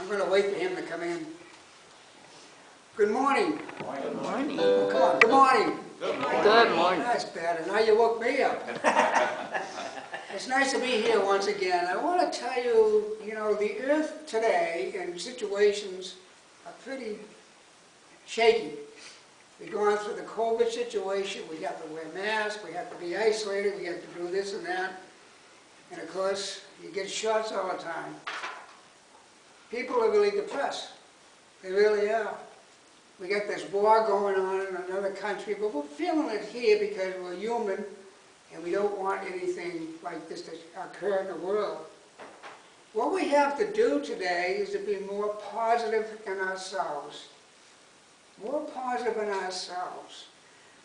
I'm going to wait for him to come in. Good morning. Good morning. Oh, come on. Good morning. Good morning. Good morning. That's better. Now you woke me up. It's nice to be here once again. I want to tell you, the earth today and situations are pretty shaky. We're going through the COVID situation. We have to wear masks. We have to be isolated. We have to do this and that. And of course, you get shots all the time. People are really depressed. They really are. We got this war going on in another country, but we're feeling it here because we're human and we don't want anything like this to occur in the world. What we have to do today is to be more positive in ourselves. More positive in ourselves.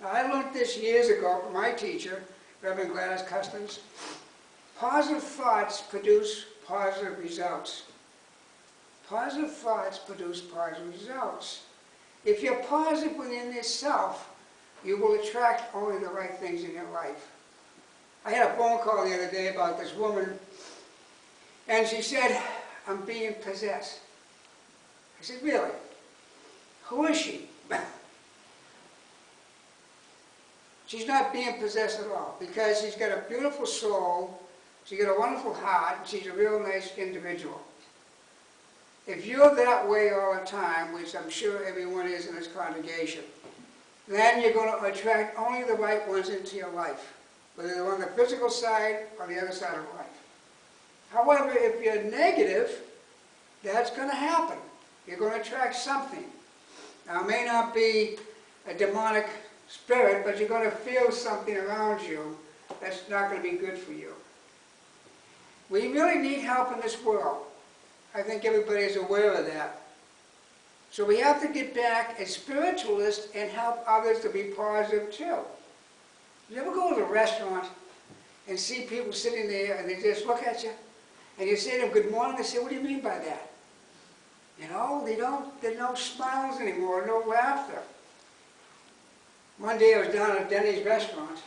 Now, I learned this years ago from my teacher, Reverend Gladys Customs. Positive thoughts produce positive results. Positive thoughts produce positive results. If you're positive within yourself, you will attract only the right things in your life. I had a phone call the other day about this woman, and she said, I'm being possessed. I said, really? Who is she? She's not being possessed at all, because she's got a beautiful soul, she's got a wonderful heart, and she's a real nice individual. If you're that way all the time, which I'm sure everyone is in this congregation, then you're going to attract only the right ones into your life, whether they're on the physical side or the other side of life. However, if you're negative, that's going to happen. You're going to attract something. Now, it may not be a demonic spirit, but you're going to feel something around you that's not going to be good for you. We really need help in this world. I think everybody is aware of that. So we have to get back as spiritualists and help others to be positive too. You ever go to a restaurant and see people sitting there and they just look at you and you say to them, good morning, they say, what do you mean by that? There's no smiles anymore, no laughter. One day I was down at Denny's restaurant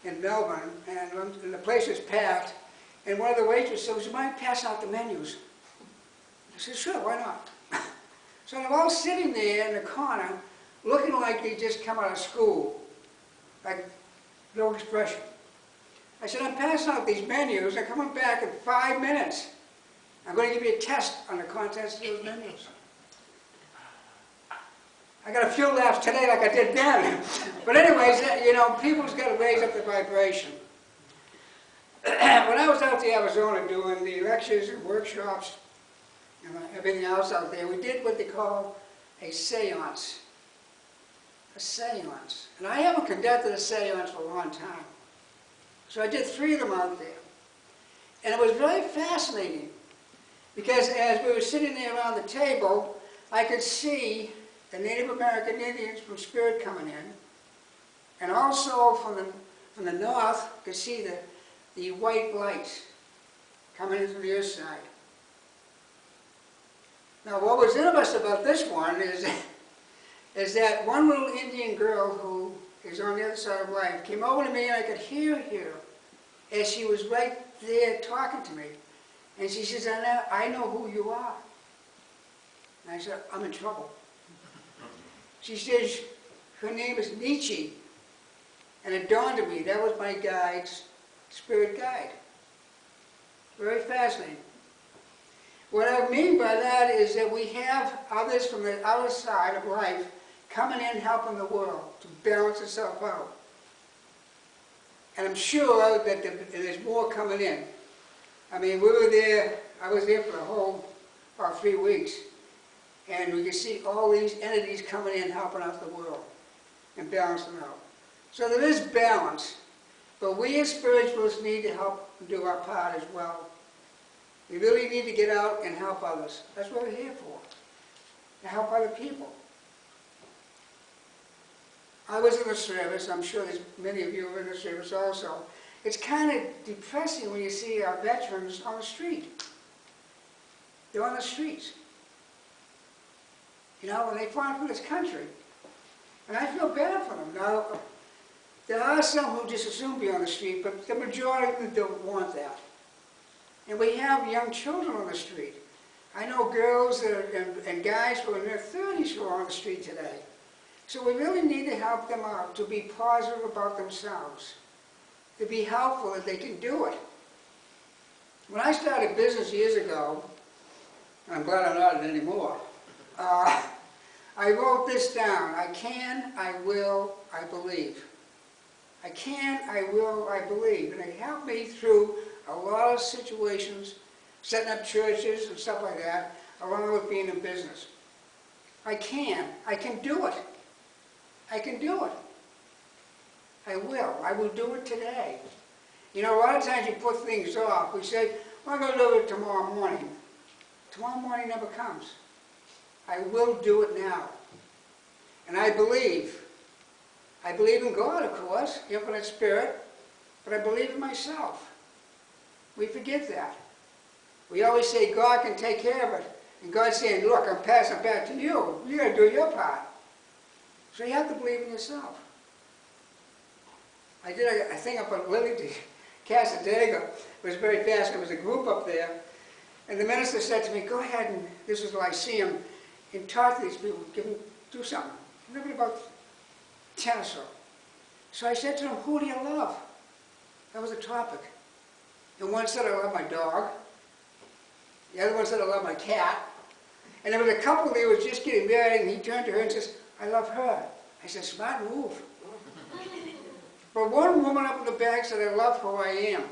in Melbourne, and the place was packed, and one of the waitresses said, would you mind passing out the menus? I said, sure, why not? So they're all sitting there in the corner, looking like they just come out of school, like no expression. I said, I'm passing out these menus, they're coming back in 5 minutes. I'm going to give you a test on the contents of those menus. I got a few laughs today like I did then. But anyways, people's got to raise up the vibration. When I was out to Arizona doing the lectures and workshops and everything else out there, we did what they call a seance. A seance. And I haven't conducted a seance for a long time. So I did 3 of them out there. And it was very fascinating. Because as we were sitting there around the table, I could see the Native American Indians from Spirit coming in. And also from the north, I could see the white lights coming in from the earth side. Now what was interesting about this one is that one little Indian girl who is on the other side of life came over to me, and I could hear her as she was right there talking to me. And she says, I know who you are. And I said, I'm in trouble. She says, her name is Nietzsche. And it dawned on me, that was my guide's spirit guide. Very fascinating. What I mean by that is that we have others from the other side of life coming in helping the world to balance itself out. And I'm sure that there's more coming in. I mean, we were there, I was there for about 3 weeks, and we could see all these entities coming in helping out the world and balancing out. So there is balance, but we as spiritualists need to help do our part as well. We really need to get out and help others. That's what we're here for, to help other people. I was in the service, I'm sure there's many of you are in the service also. It's kind of depressing when you see our veterans on the street. They're on the streets. When they fought for this country. And I feel bad for them. Now, there are some who just assume be on the street, but the majority of them don't want that. And we have young children on the street. I know girls and guys who are in their 30s who are on the street today. So we really need to help them out, to be positive about themselves, to be helpful that they can do it. When I started business years ago, I'm glad I'm not anymore, I wrote this down: I can, I will, I believe. I can, I will, I believe. And it helped me through a lot of situations, setting up churches and stuff like that, along with being in business. I can do it. I can do it. I will do it today. You know, a lot of times you put things off. We say, well, I'm going to do it tomorrow morning. Tomorrow morning never comes. I will do it now. And I believe. I believe in God, of course, infinite spirit, but I believe in myself. We forget that. We always say God can take care of it. And God's saying, look, I'm passing it back to you. You got to do your part. So you have to believe in yourself. I did a thing up on Lily Casadega. It was very fast. There was a group up there. And the minister said to me, go ahead, and this is what I see him, and talk to these people, do something. Maybe about 10 or so. So I said to them, who do you love? That was the topic. And one said, I love my dog. The other one said, I love my cat. And there was a couple there who was just getting married, and he turned to her and says, I love her. I said, smart move. But one woman up in the back said, I love who I am.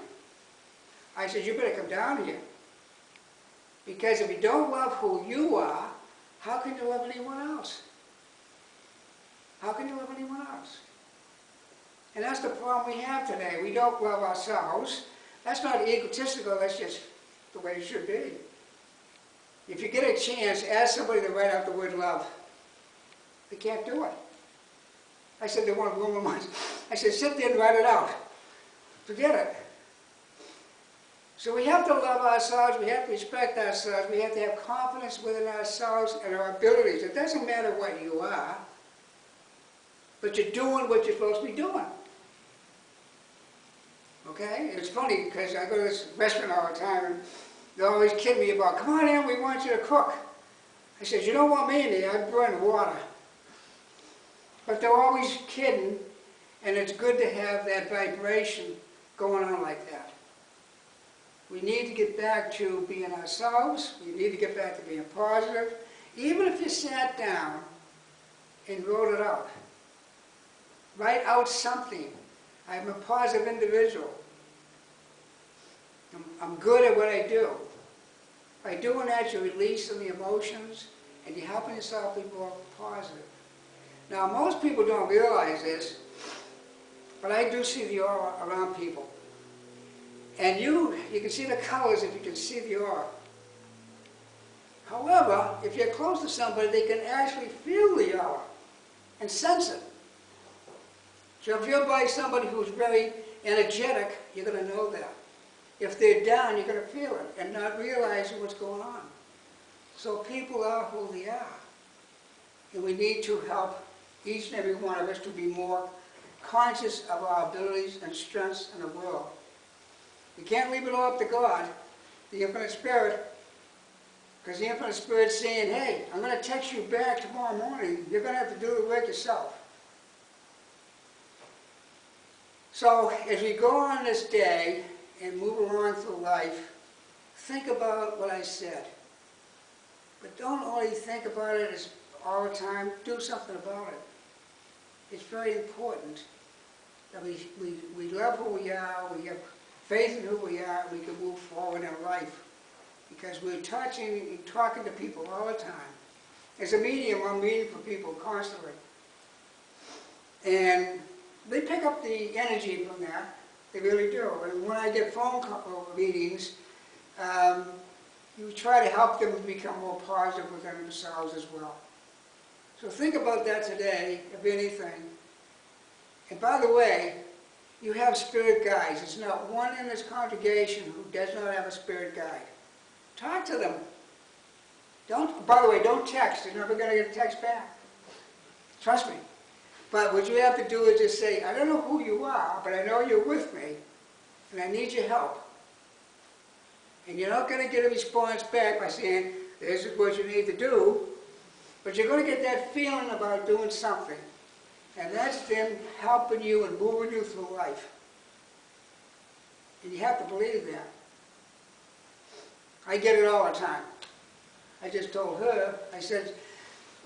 I said, you better come down here. Because if you don't love who you are, how can you love anyone else? How can you love anyone else? And that's the problem we have today. We don't love ourselves. That's not egotistical, that's just the way it should be. If you get a chance, ask somebody to write out the word love. They can't do it. I said to one woman once, I said, sit there and write it out. Forget it. So we have to love ourselves, we have to respect ourselves, we have to have confidence within ourselves and our abilities. It doesn't matter what you are, but you're doing what you're supposed to be doing. Okay? And it's funny because I go to this restaurant all the time and they always kid me about, come on in, we want you to cook. I said, you don't want me in there, I burn water. But they're always kidding, and it's good to have that vibration going on like that. We need to get back to being ourselves. We need to get back to being positive. Even if you sat down and wrote it out. Write out something. I'm a positive individual. I'm good at what I do. By doing that, you release some of the emotions, and you're helping yourself be more positive. Now, most people don't realize this, but I do see the aura around people. And you can see the colors if you can see the aura. However, if you're close to somebody, they can actually feel the aura and sense it. So if you're by somebody who's very energetic, you're going to know that. If they're down, you're going to feel it and not realizing what's going on. So people are who they are. And we need to help each and every one of us to be more conscious of our abilities and strengths in the world. We can't leave it all up to God, the Infinite Spirit, because the Infinite Spirit's saying, hey, I'm going to text you back tomorrow morning. You're going to have to do the work yourself. So as we go on this day and move along through life, think about what I said. But don't only think about it all the time, do something about it. It's very important that we love who we are, we have faith in who we are, and we can move forward in life. Because we're touching and talking to people all the time. As a medium, I'm meeting for people constantly. And they pick up the energy from that. They really do. And when I get phone call meetings, you try to help them become more positive within themselves as well. So think about that today, if anything. And by the way, you have spirit guides. There's not one in this congregation who does not have a spirit guide. Talk to them. By the way, don't text. You're never going to get a text back. Trust me. But what you have to do is just say, I don't know who you are, but I know you're with me, and I need your help. And you're not going to get a response back by saying, this is what you need to do, but you're going to get that feeling about doing something. And that's them helping you and moving you through life. And you have to believe that. I get it all the time. I just told her, I said,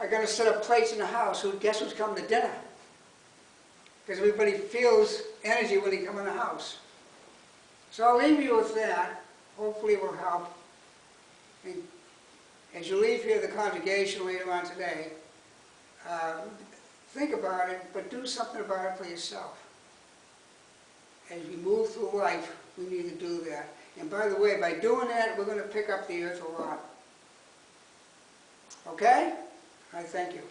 I'm going to set up plates in the house. Guess who's coming to dinner? Because everybody feels energy when they come in the house. So I'll leave you with that. Hopefully it will help. And as you leave here, the congregation later on today, think about it, but do something about it for yourself. As we move through life, we need to do that. And by the way, by doing that, we're going to pick up the earth a lot. Okay? I thank you.